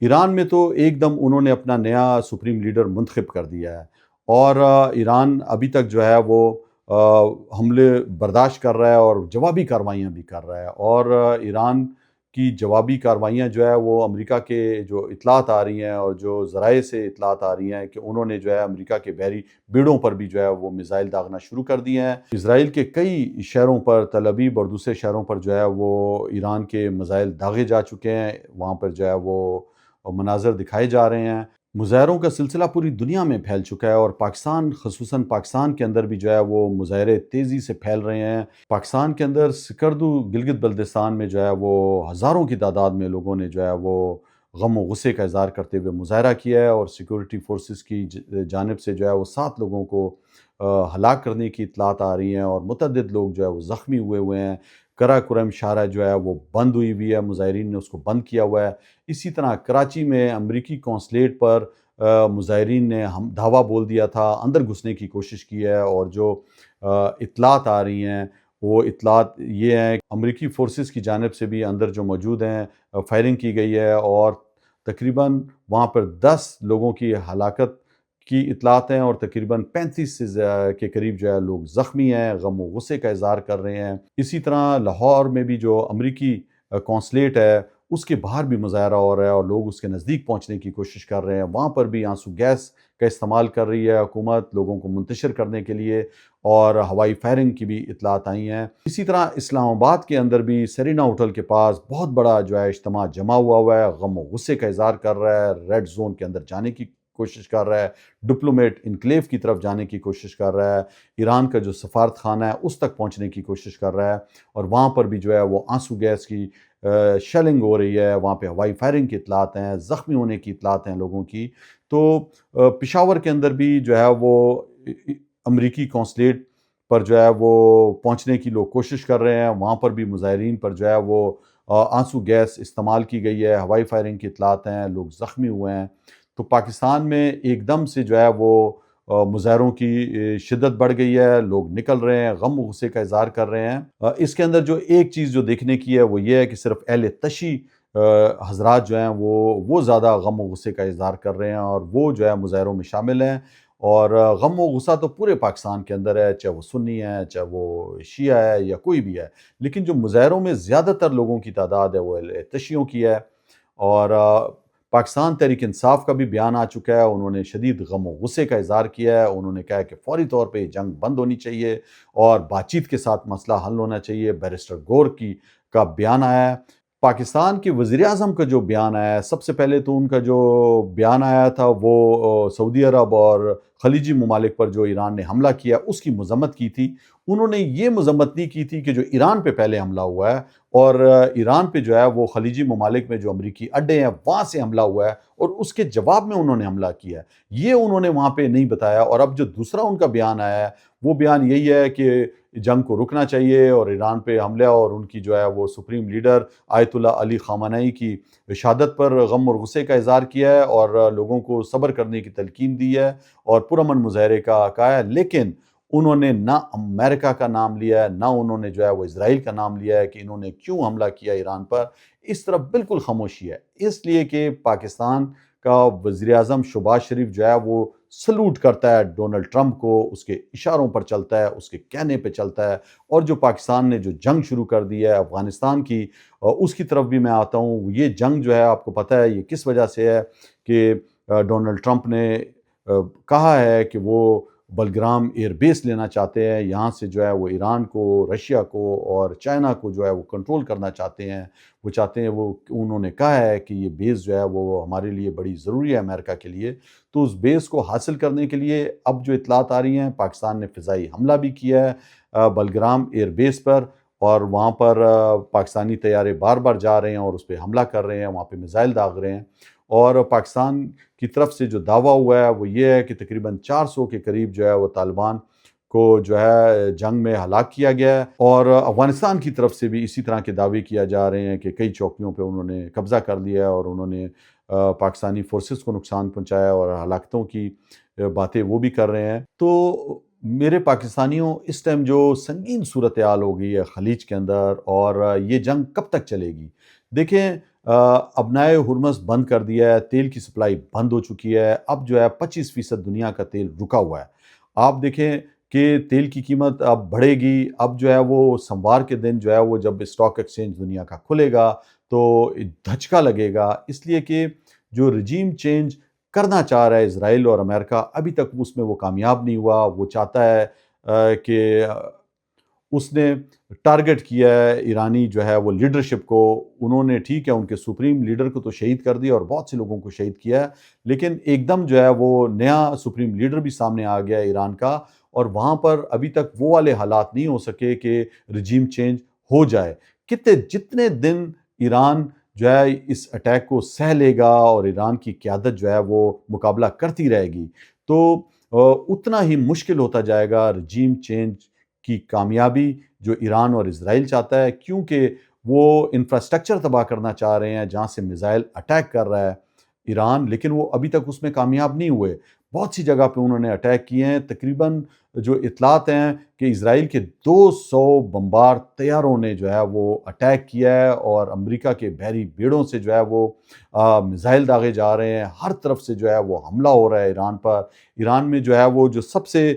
ایران میں تو ایک دم انہوں نے اپنا نیا سپریم لیڈر منتخب کر دیا ہے، اور ایران ابھی تک جو ہے وہ حملے برداشت کر رہا ہے اور جوابی کارروائیاں بھی کر رہا ہے، اور ایران کی جوابی کارروائیاں جو ہے وہ امریکہ کے جو اطلاعات آ رہی ہیں اور جو ذرائع سے اطلاعات آ رہی ہیں کہ انہوں نے جو ہے امریکہ کے بحری بیڑوں پر بھی جو ہے وہ میزائل داغنا شروع کر دیے ہیں۔ اسرائیل کے کئی شہروں پر، تل ابیب اور دوسرے شہروں پر جو ہے وہ ایران کے میزائل داغے جا چکے ہیں، وہاں پر جو ہے وہ مناظر دکھائے جا رہے ہیں۔ مظاہروں کا سلسلہ پوری دنیا میں پھیل چکا ہے، اور پاکستان، خصوصاً پاکستان کے اندر بھی جو ہے وہ مظاہرے تیزی سے پھیل رہے ہیں۔ پاکستان کے اندر سکردو گلگت بلتستان میں جو ہے وہ ہزاروں کی تعداد میں لوگوں نے جو ہے وہ غم و غصے کا اظہار کرتے ہوئے مظاہرہ کیا ہے، اور سیکورٹی فورسز کی جانب سے جو ہے وہ 7 لوگوں کو ہلاک کرنے کی اطلاعات آ رہی ہیں، اور متعدد لوگ جو ہے وہ زخمی ہوئے ہیں۔ کرہ کرم شارع جو ہے وہ بند ہوئی ہے، مظاہرین نے اس کو بند کیا ہوا ہے۔ اسی طرح کراچی میں امریکی قونصلیٹ پر مظاہرین نے دھاوا بول دیا تھا، اندر گھسنے کی کوشش کی ہے، اور جو اطلاعات آ رہی ہیں وہ اطلاعات یہ ہیں کہ امریکی فورسز کی جانب سے بھی اندر جو موجود ہیں فائرنگ کی گئی ہے، اور تقریباً وہاں پر 10 لوگوں کی ہلاکت کی اطلاعات ہیں، اور تقریباً 35 کے قریب جو ہے لوگ زخمی ہیں، غم و غصے کا اظہار کر رہے ہیں۔ اسی طرح لاہور میں بھی جو امریکی قونصلیٹ ہے اس کے باہر بھی مظاہرہ ہو رہا ہے، اور لوگ اس کے نزدیک پہنچنے کی کوشش کر رہے ہیں۔ وہاں پر بھی آنسو گیس کا استعمال کر رہی ہے حکومت لوگوں کو منتشر کرنے کے لیے، اور ہوائی فائرنگ کی بھی اطلاعات آئی ہیں۔ اسی طرح اسلام آباد کے اندر بھی سرینا ہوٹل کے پاس بہت بڑا جو ہے اجتماع جمع ہوا ہے، غم و غصے کا اظہار کر رہا ہے، ریڈ زون کے اندر جانے کی کوشش کر رہا ہے، ڈپلومیٹ انکلیو کی طرف جانے کی کوشش کر رہا ہے، ایران کا جو سفارت خانہ ہے اس تک پہنچنے کی کوشش کر رہا ہے، اور وہاں پر بھی جو ہے وہ آنسو گیس کی شیلنگ ہو رہی ہے، وہاں پہ ہوائی فائرنگ کی اطلاعات ہیں، زخمی ہونے کی اطلاعات ہیں لوگوں کی۔ تو پشاور کے اندر بھی جو ہے وہ امریکی قونصلیٹ پر جو ہے وہ پہنچنے کی لوگ کوشش کر رہے ہیں، وہاں پر بھی مظاہرین پر جو ہے وہ آنسو گیس استعمال کی گئی ہے، ہوائی فائرنگ کی اطلاعات ہیں، لوگ زخمی ہوئے ہیں۔ تو پاکستان میں ایک دم سے جو ہے وہ مظاہروں کی شدت بڑھ گئی ہے، لوگ نکل رہے ہیں، غم و غصے کا اظہار کر رہے ہیں۔ اس کے اندر جو ایک چیز جو دیکھنے کی ہے وہ یہ ہے کہ صرف اہل تشیع حضرات جو ہیں وہ زیادہ غم و غصے کا اظہار کر رہے ہیں، اور وہ جو ہے مظاہروں میں شامل ہیں، اور غم و غصہ تو پورے پاکستان کے اندر ہے، چاہے وہ سنی ہے، چاہے وہ شیعہ ہے، یا کوئی بھی ہے، لیکن جو مظاہروں میں زیادہ تر لوگوں کی تعداد ہے وہ اہل تشیعوں کی ہے۔ اور پاکستان تحریک انصاف کا بھی بیان آ چکا ہے، انہوں نے شدید غم و غصے کا اظہار کیا ہے، انہوں نے کہا کہ فوری طور پہ جنگ بند ہونی چاہیے اور بات چیت کے ساتھ مسئلہ حل ہونا چاہیے۔ بیرسٹر گور کا بیان آیا ہے۔ پاکستان کے وزیر اعظم کا جو بیان آیا ہے، سب سے پہلے تو ان کا جو بیان آیا تھا وہ سعودی عرب اور خلیجی ممالک پر جو ایران نے حملہ کیا اس کی مذمت کی تھی۔ انہوں نے یہ مذمت نہیں کی تھی کہ جو ایران پہ پہلے حملہ ہوا ہے، اور ایران پہ جو ہے وہ خلیجی ممالک میں جو امریکی اڈے ہیں وہاں سے حملہ ہوا ہے، اور اس کے جواب میں انہوں نے حملہ کیا ہے، یہ انہوں نے وہاں پہ نہیں بتایا۔ اور اب جو دوسرا ان کا بیان آیا ہے وہ بیان یہی ہے کہ جنگ کو رکنا چاہیے، اور ایران پہ حملہ اور ان کی جو ہے وہ سپریم لیڈر آیت اللہ علی خامنئی کی شہادت پر غم اور غصے کا اظہار کیا ہے، اور لوگوں کو صبر کرنے کی تلقین دی ہے، اور پرامن مظاہرے کا کہا ہے۔ لیکن انہوں نے نہ امریکہ کا نام لیا ہے، نہ انہوں نے جو ہے وہ اسرائیل کا نام لیا ہے کہ انہوں نے کیوں حملہ کیا ایران پر۔ اس طرف بالکل خاموشی ہے، اس لیے کہ پاکستان کا وزیر اعظم شہباز شریف جو ہے وہ سلوٹ کرتا ہے ڈونلڈ ٹرمپ کو، اس کے اشاروں پر چلتا ہے، اس کے کہنے پہ چلتا ہے، اور جو پاکستان نے جو جنگ شروع کر دی ہے افغانستان کی، اس کی طرف بھی میں آتا ہوں۔ یہ جنگ جو ہے آپ کو پتہ ہے یہ کس وجہ سے ہے کہ ڈونلڈ ٹرمپ نے کہا ہے کہ وہ بلگرام ایئر بیس لینا چاہتے ہیں، یہاں سے جو ہے وہ ایران کو، رشیا کو اور چائنا کو جو ہے وہ کنٹرول کرنا چاہتے ہیں۔ وہ چاہتے ہیں، انہوں نے کہا ہے کہ یہ بیس جو ہے وہ ہمارے لیے بڑی ضروری ہے امریکہ کے لیے۔ تو اس بیس کو حاصل کرنے کے لیے اب جو اطلاعات آ رہی ہیں، پاکستان نے فضائی حملہ بھی کیا ہے بلگرام ایئر بیس پر، اور وہاں پر پاکستانی طیارے بار بار جا رہے ہیں اور اس پہ حملہ کر رہے ہیں، وہاں پہ میزائل داغ رہے ہیں۔ اور پاکستان کی طرف سے جو دعویٰ ہوا ہے وہ یہ ہے کہ تقریباً 400 کے قریب جو ہے وہ طالبان کو جو ہے جنگ میں ہلاک کیا گیا ہے، اور افغانستان کی طرف سے بھی اسی طرح کے دعوے کیا جا رہے ہیں کہ کئی چوکیوں پہ انہوں نے قبضہ کر لیا ہے، اور انہوں نے پاکستانی فورسز کو نقصان پہنچایا، اور ہلاکتوں کی باتیں وہ بھی کر رہے ہیں۔ تو میرے پاکستانیوں اس ٹائم جو سنگین صورتحال ہو گئی ہے خلیج کے اندر، اور یہ جنگ کب تک چلے گی؟ دیکھیں، ابنائے ہرمز بند کر دیا ہے، تیل کی سپلائی بند ہو چکی ہے، اب جو ہے 25% دنیا کا تیل رکا ہوا ہے۔ آپ دیکھیں کہ تیل کی قیمت اب بڑھے گی، اب جو ہے وہ سموار کے دن جو ہے وہ جب اسٹاک ایکسچینج دنیا کا کھلے گا تو دھچکا لگے گا، اس لیے کہ جو رجیم چینج کرنا چاہ رہا ہے اسرائیل اور امریکہ، ابھی تک اس میں وہ کامیاب نہیں ہوا۔ وہ چاہتا ہے کہ اس نے ٹارگٹ کیا ہے ایرانی جو ہے وہ لیڈرشپ کو، انہوں نے ٹھیک ہے ان کے سپریم لیڈر کو تو شہید کر دیا اور بہت سے لوگوں کو شہید کیا ہے، لیکن ایک دم جو ہے وہ نیا سپریم لیڈر بھی سامنے آ گیا ہے ایران کا، اور وہاں پر ابھی تک وہ والے حالات نہیں ہو سکے کہ رجیم چینج ہو جائے۔ جتنے دن ایران جو ہے اس اٹیک کو سہ لے گا اور ایران کی قیادت جو ہے وہ مقابلہ کرتی رہے گی، تو اتنا ہی مشکل ہوتا جائے گا رجیم چینج کی کامیابی جو ایران اور اسرائیل چاہتا ہے، کیونکہ وہ انفراسٹرکچر تباہ کرنا چاہ رہے ہیں جہاں سے میزائل اٹیک کر رہا ہے ایران، لیکن وہ ابھی تک اس میں کامیاب نہیں ہوئے۔ بہت سی جگہ پہ انہوں نے اٹیک کیے ہیں، تقریباً جو اطلاعات ہیں کہ اسرائیل کے 200 بمبار طیاروں نے جو ہے وہ اٹیک کیا ہے، اور امریکہ کے بحری بیڑوں سے جو ہے وہ میزائل داغے جا رہے ہیں، ہر طرف سے جو ہے وہ حملہ ہو رہا ہے ایران پر۔ ایران میں جو ہے وہ جو سب سے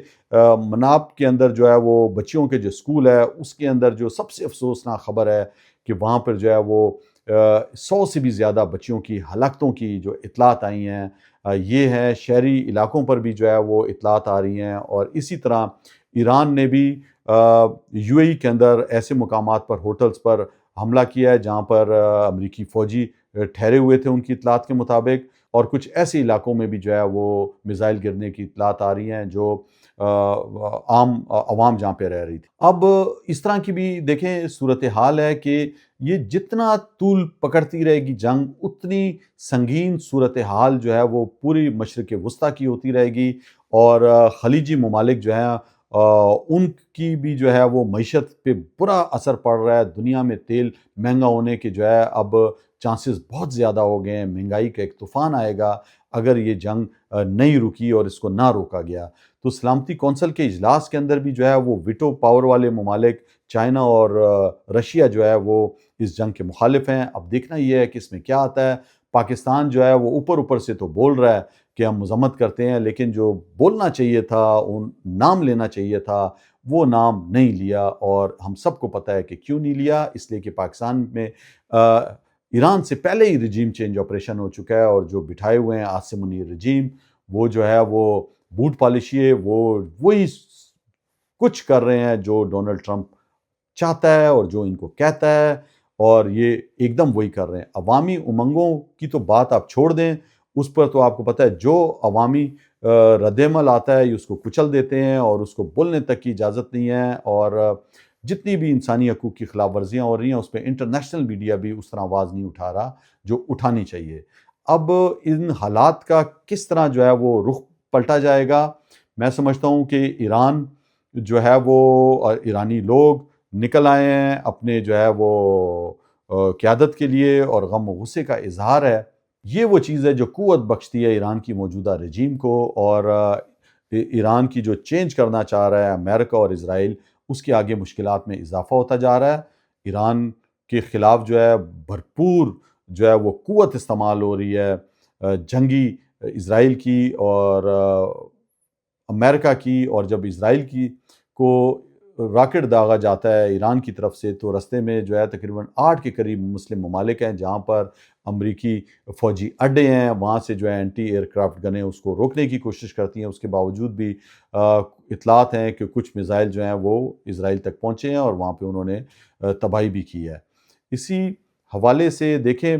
مناب کے اندر جو ہے وہ بچیوں کے جو اسکول ہے، اس کے اندر جو سب سے افسوسناک خبر ہے کہ وہاں پر جو ہے وہ 100 سے بھی زیادہ بچیوں کی ہلاکتوں کی جو اطلاعات آئی ہیں، یہ ہے شہری علاقوں پر بھی جو ہے وہ اطلاعات آ رہی ہیں، اور اسی طرح ایران نے بھی یو اے ای کے اندر ایسے مقامات پر، ہوٹلز پر حملہ کیا ہے جہاں پر امریکی فوجی ٹھہرے ہوئے تھے ان کی اطلاعات کے مطابق، اور کچھ ایسے علاقوں میں بھی جو ہے وہ میزائل گرنے کی اطلاعات آ رہی ہیں جو عام عوام جہاں پہ رہ رہی تھی۔ اب اس طرح کی بھی دیکھیں صورتحال ہے کہ یہ جتنا طول پکڑتی رہے گی جنگ، اتنی سنگین صورتحال جو ہے وہ پوری مشرق وسطیٰ کی ہوتی رہے گی، اور خلیجی ممالک جو ہیں ان کی بھی جو ہے وہ معیشت پہ برا اثر پڑ رہا ہے۔ دنیا میں تیل مہنگا ہونے کے جو ہے اب چانسز بہت زیادہ ہو گئے ہیں، مہنگائی کا ایک طوفان آئے گا اگر یہ جنگ نہیں رکی اور اس کو نہ روکا گیا۔ تو سلامتی کونسل کے اجلاس کے اندر بھی جو ہے وہ ویٹو پاور والے ممالک چائنا اور رشیا جو ہے وہ اس جنگ کے مخالف ہیں۔ اب دیکھنا یہ ہے کہ اس میں کیا آتا ہے۔ پاکستان جو ہے وہ اوپر سے تو بول رہا ہے کہ ہم مذمت کرتے ہیں، لیکن جو بولنا چاہیے تھا، نام لینا چاہیے تھا، وہ نام نہیں لیا، اور ہم سب کو پتہ ہے کہ کیوں نہیں لیا۔ اس لیے کہ پاکستان میں ایران سے پہلے ہی رجیم چینج آپریشن ہو چکا ہے، اور جو بٹھائے ہوئے ہیں عاصم منیر رجیم، وہ جو ہے وہ بوٹ پالشیے، وہی کچھ کر رہے ہیں جو ڈونلڈ ٹرمپ چاہتا ہے اور جو ان کو کہتا ہے، اور یہ ایک دم وہی کر رہے ہیں۔ عوامی امنگوں کی تو بات آپ چھوڑ دیں، اس پر تو آپ کو پتہ ہے جو عوامی رد عمل آتا ہے یہ اس کو کچل دیتے ہیں، اور اس کو بولنے تک کی اجازت نہیں ہے، اور جتنی بھی انسانی حقوق کی خلاف ورزیاں ہو رہی ہیں اس پہ انٹرنیشنل میڈیا بھی اس طرح آواز نہیں اٹھا رہا جو اٹھانی چاہیے۔ اب ان حالات کا کس طرح جو ہے وہ رخ پلٹا جائے گا؟ میں سمجھتا ہوں کہ ایران جو ہے وہ ایرانی لوگ نکل آئے ہیں اپنے جو ہے وہ قیادت کے لیے، اور غم و غصے کا اظہار ہے۔ یہ وہ چیز ہے جو قوت بخشتی ہے ایران کی موجودہ رجیم کو، اور ایران کی جو چینج کرنا چاہ رہا ہے امریکہ اور اسرائیل، اس کے آگے مشکلات میں اضافہ ہوتا جا رہا ہے۔ ایران کے خلاف جو ہے بھرپور جو ہے وہ قوت استعمال ہو رہی ہے، جنگی اسرائیل کی اور امریکہ کی، اور جب اسرائیل کی کو راکٹ داغا جاتا ہے ایران کی طرف سے، تو رستے میں جو ہے تقریباً 8 کے قریب مسلم ممالک ہیں جہاں پر امریکی فوجی اڈے ہیں، وہاں سے جو ہے اینٹی ایئر کرافٹ گنیں اس کو روکنے کی کوشش کرتی ہیں۔ اس کے باوجود بھی اطلاعات ہیں کہ کچھ میزائل جو ہیں وہ اسرائیل تک پہنچے ہیں، اور وہاں پہ انہوں نے تباہی بھی کی ہے۔ اسی حوالے سے دیکھیں،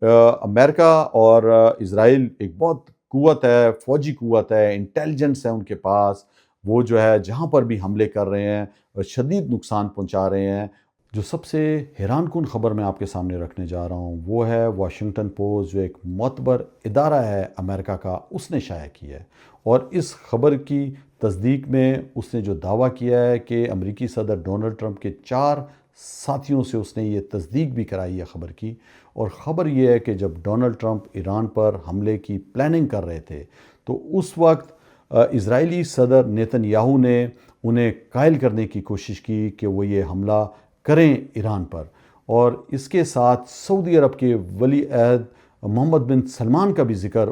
امریکہ اور اسرائیل ایک بہت قوت ہے، فوجی قوت ہے، انٹیلیجنس ہے ان کے پاس، وہ جو ہے جہاں پر بھی حملے کر رہے ہیں شدید نقصان پہنچا رہے ہیں۔ جو سب سے حیران کن خبر میں آپ کے سامنے رکھنے جا رہا ہوں وہ ہے واشنگٹن پوسٹ، جو ایک معتبر ادارہ ہے امریکہ کا، اس نے شائع کیا ہے، اور اس خبر کی تصدیق میں اس نے جو دعویٰ کیا ہے کہ امریکی صدر ڈونلڈ ٹرمپ کے 4 ساتھیوں سے اس نے یہ تصدیق بھی کرائی ہے خبر کی، اور خبر یہ ہے کہ جب ڈونلڈ ٹرمپ ایران پر حملے کی پلاننگ کر رہے تھے تو اس وقت اسرائیلی صدر نیتن یاہو نے انہیں قائل کرنے کی کوشش کی کہ وہ یہ حملہ کریں ایران پر، اور اس کے ساتھ سعودی عرب کے ولی عہد محمد بن سلمان کا بھی ذکر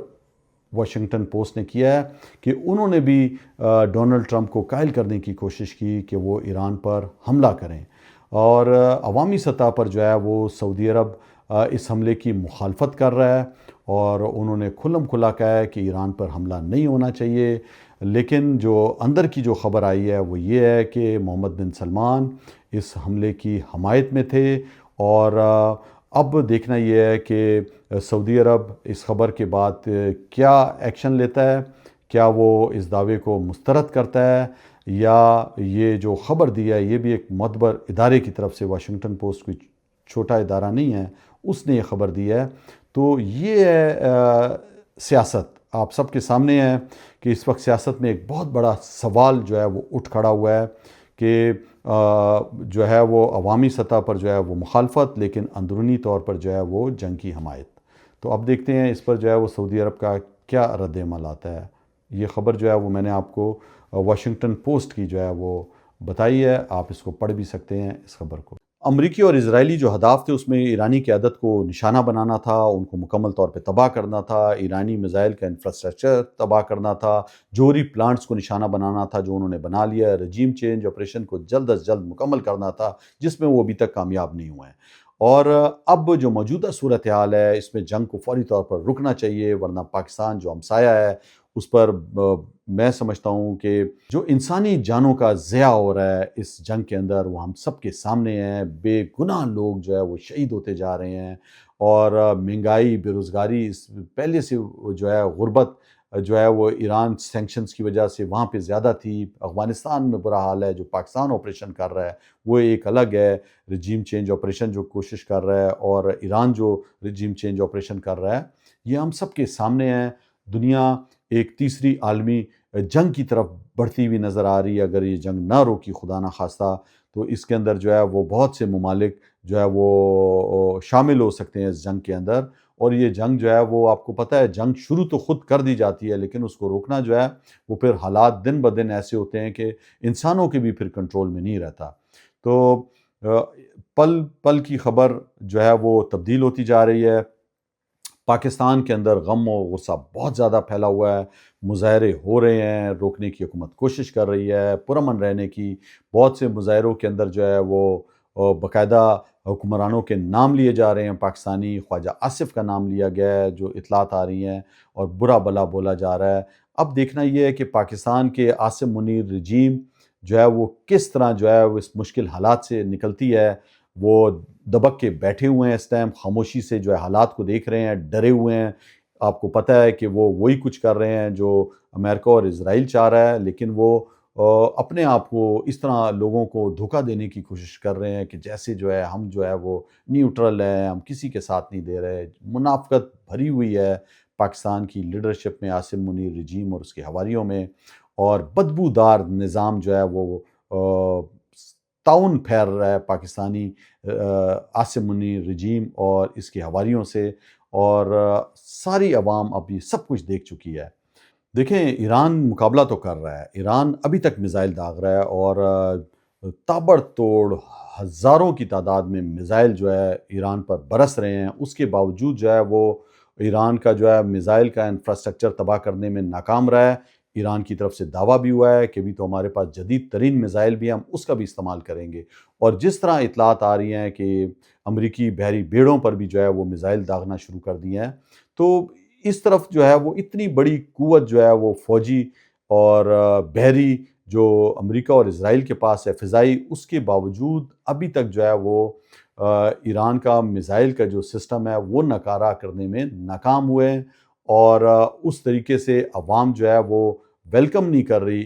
واشنگٹن پوسٹ نے کیا ہے کہ انہوں نے بھی ڈونلڈ ٹرمپ کو قائل کرنے کی کوشش کی کہ وہ ایران پر حملہ کریں، اور عوامی سطح پر جو ہے وہ سعودی عرب اس حملے کی مخالفت کر رہا ہے، اور انہوں نے کھلم کھلا کہا ہے کہ ایران پر حملہ نہیں ہونا چاہیے۔ لیکن جو اندر کی جو خبر آئی ہے وہ یہ ہے کہ محمد بن سلمان اس حملے کی حمایت میں تھے، اور اب دیکھنا یہ ہے کہ سعودی عرب اس خبر کے بعد کیا ایکشن لیتا ہے، کیا وہ اس دعوے کو مسترد کرتا ہے، یا یہ جو خبر دی ہے یہ بھی ایک معتبر ادارے کی طرف سے، واشنگٹن پوسٹ کوئی چھوٹا ادارہ نہیں ہے، اس نے یہ خبر دی ہے۔ تو یہ ہے سیاست آپ سب کے سامنے ہے کہ اس وقت سیاست میں ایک بہت بڑا سوال جو ہے وہ اٹھ کھڑا ہوا ہے کہ جو ہے وہ عوامی سطح پر جو ہے وہ مخالفت، لیکن اندرونی طور پر جو ہے وہ جنگ کی حمایت۔ تو اب دیکھتے ہیں اس پر جو ہے وہ سعودی عرب کا کیا رد عمل آتا ہے۔ یہ خبر جو ہے وہ میں نے آپ کو واشنگٹن پوسٹ کی جو ہے وہ بتائی ہے، آپ اس کو پڑھ بھی سکتے ہیں اس خبر کو۔ امریکی اور اسرائیلی جو ہدف تھے اس میں ایرانی قیادت کو نشانہ بنانا تھا، ان کو مکمل طور پہ تباہ کرنا تھا، ایرانی میزائل کا انفراسٹرکچر تباہ کرنا تھا، جوہری پلانٹس کو نشانہ بنانا تھا جو انہوں نے بنا لیا، رجیم چینج آپریشن کو جلد از جلد مکمل کرنا تھا جس میں وہ ابھی تک کامیاب نہیں ہوئے ہیں۔ اور اب جو موجودہ صورتحال ہے اس میں جنگ کو فوری طور پر رکنا چاہیے، ورنہ پاکستان جو ہمسایہ ہے اس پر میں سمجھتا ہوں کہ جو انسانی جانوں کا ضیاع ہو رہا ہے اس جنگ کے اندر وہ ہم سب کے سامنے ہیں، بے گناہ لوگ جو ہے وہ شہید ہوتے جا رہے ہیں، اور مہنگائی، بے روزگاری پہلے سے جو ہے غربت جو ہے وہ ایران سینکشنز کی وجہ سے وہاں پہ زیادہ تھی، افغانستان میں برا حال ہے، جو پاکستان آپریشن کر رہا ہے وہ ایک الگ ہے، رجیم چینج آپریشن جو کوشش کر رہا ہے، اور ایران جو رجیم چینج آپریشن کر رہا ہے، یہ ہم سب کے سامنے ہیں۔ دنیا ایک تیسری عالمی جنگ کی طرف بڑھتی ہوئی نظر آ رہی ہے، اگر یہ جنگ نہ روکی خدا نہ خواستہ تو اس کے اندر جو ہے وہ بہت سے ممالک جو ہے وہ شامل ہو سکتے ہیں اس جنگ کے اندر، اور یہ جنگ جو ہے وہ آپ کو پتہ ہے جنگ شروع تو خود کر دی جاتی ہے لیکن اس کو روکنا جو ہے وہ پھر حالات دن بدن ایسے ہوتے ہیں کہ انسانوں کے بھی پھر کنٹرول میں نہیں رہتا۔ تو پل پل کی خبر جو ہے وہ تبدیل ہوتی جا رہی ہے، پاکستان کے اندر غم و غصہ بہت زیادہ پھیلا ہوا ہے، مظاہرے ہو رہے ہیں، روکنے کی حکومت کوشش کر رہی ہے پرامن رہنے کی، بہت سے مظاہروں کے اندر جو ہے وہ باقاعدہ حکمرانوں کے نام لیے جا رہے ہیں، پاکستانی خواجہ آصف کا نام لیا گیا ہے جو اطلاعات آ رہی ہیں، اور برا بلا بولا جا رہا ہے۔ اب دیکھنا یہ ہے کہ پاکستان کے عاصم منیر رجیم جو ہے وہ کس طرح جو ہے وہ اس مشکل حالات سے نکلتی ہے۔ وہ دبک کے بیٹھے ہوئے ہیں اس ٹائم، خاموشی سے جو ہے حالات کو دیکھ رہے ہیں، ڈرے ہوئے ہیں۔ آپ کو پتہ ہے کہ وہ وہی کچھ کر رہے ہیں جو امریکہ اور اسرائیل چاہ رہا ہے، لیکن وہ اپنے آپ کو اس طرح لوگوں کو دھوکہ دینے کی کوشش کر رہے ہیں کہ جیسے جو ہے ہم جو ہے وہ نیوٹرل ہیں، ہم کسی کے ساتھ نہیں دے رہے۔ منافقت بھری ہوئی ہے پاکستان کی لیڈرشپ میں، عاصم منیر رجیم اور اس کے حواریوں میں، اور بدبودار نظام جو ہے وہ تعاون پھیر رہا ہے پاکستانی عاصم منیر رجیم اور اس کے حواریوں سے، اور ساری عوام اب یہ سب کچھ دیکھ چکی ہے۔ دیکھیں ایران مقابلہ تو کر رہا ہے، ایران ابھی تک میزائل داغ رہا ہے، اور تابڑ توڑ ہزاروں کی تعداد میں میزائل جو ہے ایران پر برس رہے ہیں، اس کے باوجود جو ہے وہ ایران کا جو ہے میزائل کا انفراسٹرکچر تباہ کرنے میں ناکام رہا ہے۔ ایران کی طرف سے دعویٰ بھی ہوا ہے کہ بھی تو ہمارے پاس جدید ترین میزائل بھی ہیں، ہم اس کا بھی استعمال کریں گے، اور جس طرح اطلاعات آ رہی ہیں کہ امریکی بحری بیڑوں پر بھی جو ہے وہ میزائل داغنا شروع کر دیے ہیں، تو اس طرف جو ہے وہ اتنی بڑی قوت جو ہے وہ فوجی اور بحری جو امریکہ اور اسرائیل کے پاس ہے فضائی، اس کے باوجود ابھی تک جو ہے وہ ایران کا میزائل کا جو سسٹم ہے وہ ناکارہ کرنے میں ناکام ہوئے ہیں، اور اس طریقے سے عوام جو ہے وہ ویلکم نہیں کر رہی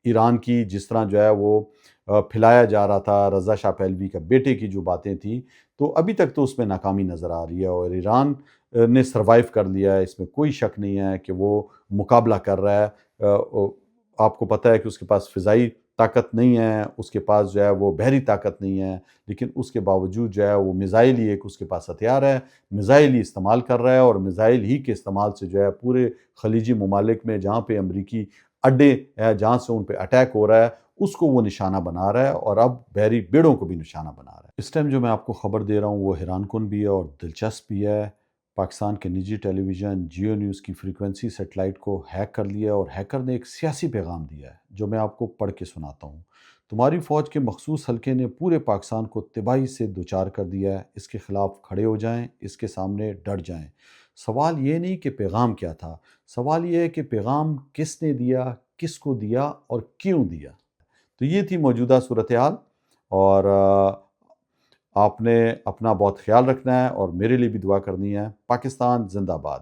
ایران کی، جس طرح جو ہے وہ پھیلایا جا رہا تھا رضا شاہ پہلوی کا بیٹے کی جو باتیں تھیں، تو ابھی تک تو اس میں ناکامی نظر آ رہی ہے، اور ایران نے سروائیو کر لیا ہے، اس میں کوئی شک نہیں ہے کہ وہ مقابلہ کر رہا ہے۔ آپ کو پتہ ہے کہ اس کے پاس فضائی طاقت نہیں ہے، اس کے پاس جو ہے وہ بحری طاقت نہیں ہے، لیکن اس کے باوجود جو ہے وہ میزائل ہی ایک اس کے پاس ہتھیار ہے، میزائل ہی استعمال کر رہا ہے، اور میزائل ہی کے استعمال سے جو ہے پورے خلیجی ممالک میں جہاں پہ امریکی اڈے ہیں، جہاں سے ان پہ اٹیک ہو رہا ہے، اس کو وہ نشانہ بنا رہا ہے، اور اب بحری بیڑوں کو بھی نشانہ بنا رہا ہے۔ اس ٹائم جو میں آپ کو خبر دے رہا ہوں وہ حیران کن بھی ہے اور دلچسپ بھی ہے۔ پاکستان کے نجی ٹیلی ویژن جیو نیوز کی فریکوینسی سیٹلائٹ کو ہیک کر لیا ہے، اور ہیکر نے ایک سیاسی پیغام دیا ہے جو میں آپ کو پڑھ کے سناتا ہوں۔ تمہاری فوج کے مخصوص حلقے نے پورے پاکستان کو تباہی سے دوچار کر دیا ہے، اس کے خلاف کھڑے ہو جائیں، اس کے سامنے ڈٹ جائیں۔ سوال یہ نہیں کہ پیغام کیا تھا، سوال یہ ہے کہ پیغام کس نے دیا، کس کو دیا اور کیوں دیا۔ تو یہ تھی موجودہ صورتحال، اور آپ نے اپنا بہت خیال رکھنا ہے اور میرے لیے بھی دعا کرنی ہے۔ پاکستان زندہ باد۔